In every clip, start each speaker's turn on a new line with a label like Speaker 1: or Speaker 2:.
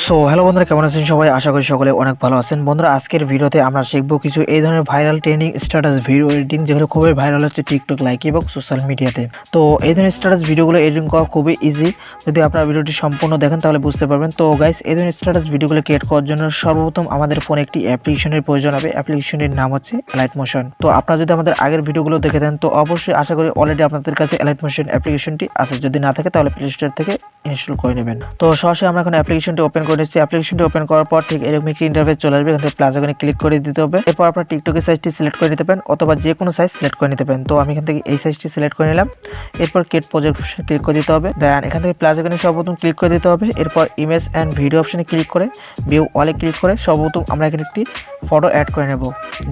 Speaker 1: So hello বন্ধুরা, কেমন আছেন সবাই? আশা করি সকলে অনেক ভালো আছেন। বন্ধুরা, আজকের ভিডিওতে আমরা শিখবো কিছু এই ধরনের viral trending status video editing, যেগুলো খুবই ভাইরাল হচ্ছে টিকটক, লাইক এবং সোশ্যাল মিডিয়াতে। তো এই ধরনের স্ট্যাটাস ভিডিওগুলো এডিটিং করা খুবই ইজি। যদি আপনারা ভিডিওটি সম্পূর্ণ দেখেন তাহলে বুঝতে পারবেন। তো গাইস, এই ধরনের স্ট্যাটাস ভিডিওগুলো ক্রিয়েট করার জন্য সর্বপ্রথম আমাদের ফোনে একটি অ্যাপ্লিকেশনের প্রয়োজন হবে। অ্যাপ্লিকেশনের নাম হচ্ছে Alight মোশন। তো আপনারা যদি আমাদের আগের ভিডিওগুলো দেখে দেন তো অবশ্যই আশা করি অলরেডি আপনাদের কাছে Alight মোশন অ্যাপ্লিকেশনটি আছে। যদি না থাকে তাহলে প্লে স্টোর থেকে ইনস্টল করে নেবেন। তো সরাসরি আমরা এখন অ্যাপ্লিকেশনটি ওপেন করে নিচ্ছি। অ্যাপ্লিকেশনটি ওপেন করার পর ঠিক এরকম একটি ইন্টারফেস চলে আসবে। এখান থেকে প্লাস আইকনে ক্লিক করে দিতে হবে। এরপর আপনার টিকটকের সাইজটি সিলেক্ট করে নিতে পারেন অথবা যে কোনো সাইজ সিলেক্ট করে নিতে পারেন। তো আমি এখান থেকে এই সাইজটি সিলেক্ট করে নিলাম। এরপর ক্রিয়েট প্রজেক্ট অপশনে ক্লিক করে দিতে হবে। দেন এখান থেকে প্লাস আইকনে সর্বপ্রথম ক্লিক করে দিতে হবে। এরপর ইমেজ অ্যান্ড ভিডিও অপশনে ক্লিক করে ভিউ অলে ক্লিক করে সর্বপ্রথম আমরা এখানে একটি ফটো অ্যাড করে নেব,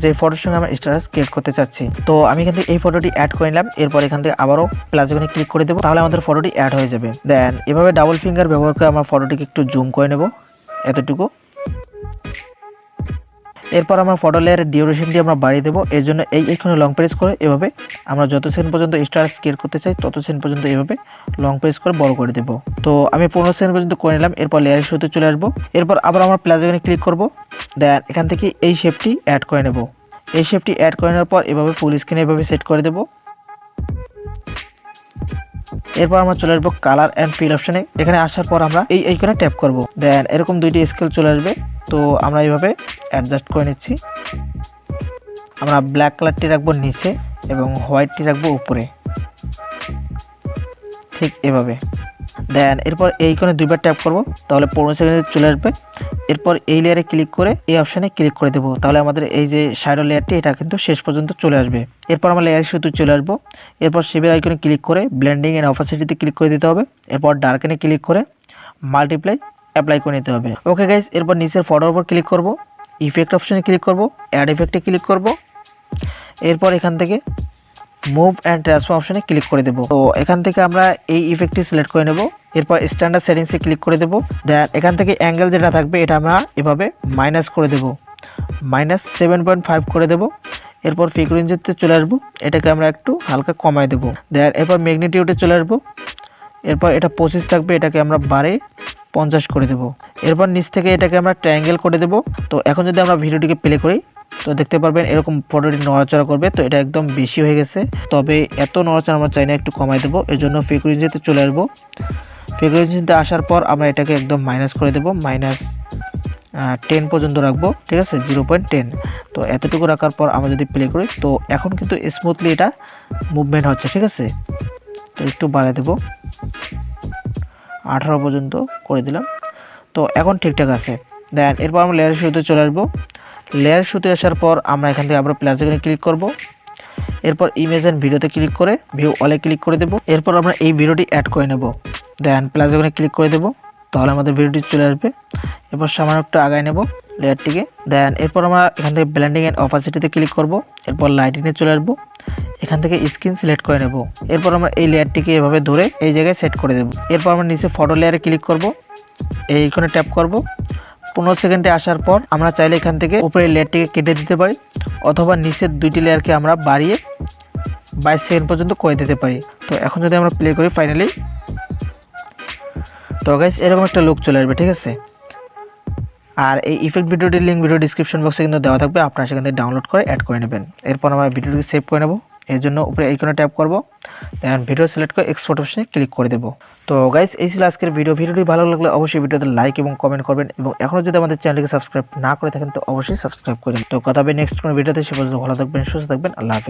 Speaker 1: যে ফটোর সঙ্গে আমরা স্ট্যাটাস ক্রিয়েট করতে চাচ্ছি। তো আমি এখান থেকে এই ফটোটি অ্যাড করে নিলাম। এরপর এখান থেকে আবারও প্লাস আইকনে ক্লিক করে দেবো, তাহলে আমাদের ফটোটি অ্যাড হয়ে যাবে। দেন এভাবে ডাবল ফিঙ্গার ব্যবহার করে আমরা ফটোটিকে একটু জুম করে নেব এতটুকু। এরপর আমরা ফটো লেয়ারের ডিউরেশনটি আমরা বাড়িয়ে দেবো। এর জন্য এইখানে লং প্রেস করে এভাবে আমরা যত সেকেন্ড পর্যন্ত স্ট্যাটাস ক্রিয়েট করতে চাই তত সেকেন্ড পর্যন্ত এভাবে লং প্রেস করে বড় করে দেবো। তো আমি 15 সেকেন্ড পর্যন্ত করে নিলাম। এরপর লেয়ারের শুরুতে চলে আসবো। এরপর আবার আমরা প্লাস আইকনে ক্লিক করব। দেন এখান থেকে এই শেপটি অ্যাড করে নেব। এই শেপটি অ্যাড করে নেওয়ার পর এভাবে ফুল স্ক্রিনে এভাবে সেট করে দেবো। এরপর আমরা চলে আসবো কালার অ্যান্ড ফিল অপশনে। এখানে আসার পর আমরা এই আইকনে ট্যাপ করব। দেন এরকম দুইটি স্কেল চলে আসবে। তো আমরা এইভাবে অ্যাডজাস্ট করে নিচ্ছি। আমরা ব্ল্যাক কালারটি রাখবো নিচে এবং হোয়াইটটি রাখবো উপরে, ঠিক এভাবে। দেন এরপর এই কোণে দুইবার ট্যাপ করব, তাহলে 15 সেকেন্ডে চলে আসবে। এরপর এই লেয়ারে ক্লিক করে এই অপশানে ক্লিক করে দেবো, তাহলে আমাদের এই যে শ্যাডো লেয়ারটি এটা কিন্তু শেষ পর্যন্ত চলে আসবে। এরপর আমরা লেয়ার শুরুতে চলে আসবো। এরপর শেপের আইকনে ক্লিক করে ব্লেন্ডিং অ্যান্ড অপাসিটিতে ক্লিক করে দিতে হবে। এরপর ডার্কেনে ক্লিক করে মাল্টিপ্লাই অ্যাপ্লাই করে নিতে হবে। ওকে গাইস, এরপর নিচের ফটোর উপর ক্লিক করব, ইফেক্ট অপশানে ক্লিক করব, অ্যাড ইফেক্টে ক্লিক করব। এরপর এখান থেকে মুভ অ্যান্ড ট্রান্সফর্ম অপশনে ক্লিক করে দেবো। তো এখান থেকে আমরা এই ইফেক্টটি সিলেক্ট করে নেব। এরপর স্ট্যান্ডার্ড সেটিংসে ক্লিক করে দেবো। দেন এখান থেকে অ্যাঙ্গেল যেটা থাকবে এটা আমরা এভাবে মাইনাস করে দেব, -7.5 করে দেব। এরপর ফ্রিকোয়েন্সিতে চলে আসবো, এটাকে আমরা একটু হালকা কমায় দেবো। দেন এরপর ম্যাগনিটিউডে চলে আসবো। এরপর এটা 25 থাকবে, এটাকে আমরা 50 করে দেব। এরপর নিচ থেকে এটাকে আমরা ট্রায়াঙ্গেল করে দেব। তো এখন যদি আমরা ভিডিওটিকে প্লে করি তো দেখতে পারবেন এরকম ফটোটি নড়াচড়া করবে। তো এটা একদম বেশি হয়ে গেছে, তবে এত নড়াচড়া আমরা চাই না, একটু কমাই দেবো। এর জন্য ফ্রিকোয়েন্সিতে চলে আসবো। ফ্রিকোয়েন্সিতে আসার পর আমরা এটাকে একদম মাইনাস করে দেবো, -10 পর্যন্ত রাখবো, ঠিক আছে, 0.10। তো এতটুকু রাখার পর আমরা যদি প্লে করি তো এখন কিন্তু স্মুথলি এটা মুভমেন্ট হচ্ছে, ঠিক আছে। তো একটু বাড়ায় দেবো, 18 পর্যন্ত করে দিলাম। তো এখন ঠিকঠাক আছে। দেন এরপর আমরা লেয়ারের শুরুতে চলে আসবো। লেয়ার শুরুতে আসার পর আমরা এখান থেকে আবার প্লাস আইকনে ক্লিক করব। এরপর ইমেজ এন্ড ভিডিওতে ক্লিক করে ভিউ অলে ক্লিক করে দেব। এরপর আমরা এই ভিডিওটি অ্যাড করে নেব। দেন প্লাস আইকনে ক্লিক করে দেব, তাহলে আমাদের ভিডিওটি চলে আসবে। এরপর সামান্য একটু আগায় নেব লেয়ারটিকে। দেন এরপর আমরা এখান থেকে ব্লেন্ডিং এন্ড অপাসিটিতে ক্লিক করব। এরপর লাইটিংয়ে চলে আসবো। এখান থেকে স্ক্রিন সিলেক্ট করে নেব। এরপর আমরা এই লেয়ারটিকে এভাবে ধরে এই জায়গায় সেট করে দেব। এরপর আমরা নিচে ফটো লেয়ারে ক্লিক করব, এইখানে ট্যাপ করব। 15 সেকেন্ডে আসার পর আমরা চাইলে এখান থেকে উপরের লেয়ারটিকে কেটে দিতে পারি অথবা নিচের দুইটি লেয়ারকে আমরা বাড়িয়ে 22 সেকেন্ড পর্যন্ত করে দিতে পারি। তো এখন যদি আমরা প্লে করি ফাইনালি, তো গাইস এরকম একটা লুক চলে আসবে, ঠিক আছে। আর এই ইফেক্ট ভিডিওটির লিঙ্ক ভিডিও ডিসক্রিপশন বক্সে কিন্তু দেওয়া থাকবে, আপনারা সেখান থেকে ডাউনলোড করে অ্যাড করে নেবেন। এরপর আমরা ভিডিওটিকে সেভ করে নেব। এর জন্য উপরে এইখানে ট্যাপ করব। দেন ভিডিও সিলেক্ট করে এক্সপোর্ট অপশনে ক্লিক করে দেব। তো গাইস এই ছিল আজকের ভিডিওটি ভালো লাগলে অবশ্যই ভিডিওতে লাইক এবং কমেন্ট করবেন এবং এখনও যদি আমাদের চ্যানেলকে সাবস্ক্রাইব না করে থাকেন তো অবশ্যই সাবস্ক্রাইব করবেন। তো কথা হবে নেক্সট কোনো ভিডিওতে, সে পর্যন্ত ভালো থাকবেন, সুস্থ থাকবেন, আল্লাহ হাফেজ।